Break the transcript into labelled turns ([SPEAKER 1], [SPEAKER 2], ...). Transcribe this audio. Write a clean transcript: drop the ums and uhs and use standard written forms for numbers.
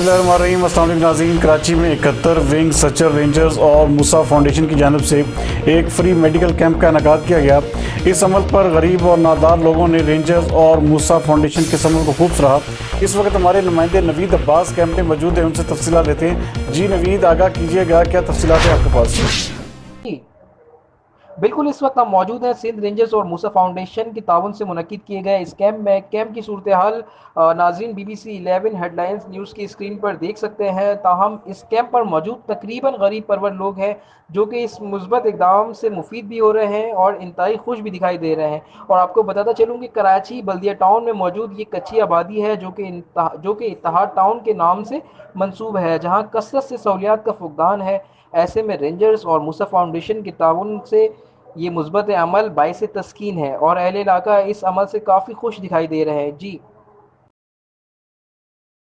[SPEAKER 1] बिस्मिल्लाहिर्रहमानिर्रहीम। अस्सलाम वालेकुम नाज़रीन। कराची में 71 विंग सचर रेंजर्स और मूसा फाउंडेशन की जानिब से एक फ्री मेडिकल कैंप का इनेकाद किया गया। इस अमल पर गरीब और नादार लोगों ने रेंजर्स और मूसा फाउंडेशन के इस अमल को खूब सराहा। इस वक्त हमारे नुमाइंदे नवीद अब्बास कैंप में मौजूद हैं, उनसे तफसीलात लेते हैं। जी नवीद, आगाह कीजिएगा, क्या तफसीलात है आपके पास?
[SPEAKER 2] जी, बिल्कुल। इस वक्त हम मौजूद हैं सिंध रेंजर्स और मूसा फाउंडेशन के ताउन से मुनक्किद किए गए इस कैंप में। कैंप की सूरत हाल नाज़रीन BBC 11 हेडलाइंस न्यूज़ की स्क्रीन पर देख सकते हैं। ताहम इस कैंप पर मौजूद तकरीबन गरीब परवर लोग हैं जो कि इस मुस्बत इकदाम से मुफीद भी हो रहे हैं और इंतहाई खुश भी दिखाई दे रहे हैं। और आपको बताता चलूँ कि कराची बल्दिया टाउन में मौजूद ये कच्ची आबादी है जो कि इत्तेहाद टाउन के नाम से मंसूब है, जहाँ कसरत से सहूलियात का फुकदान है। ऐसे में रेंजर्स और मूसा फाउंडेशन के ताउन से ये मुस्बत अमल बाइस तस्कीन है और अहले इलाका इस अमल से काफ़ी खुश दिखाई दे रहे हैं। जी।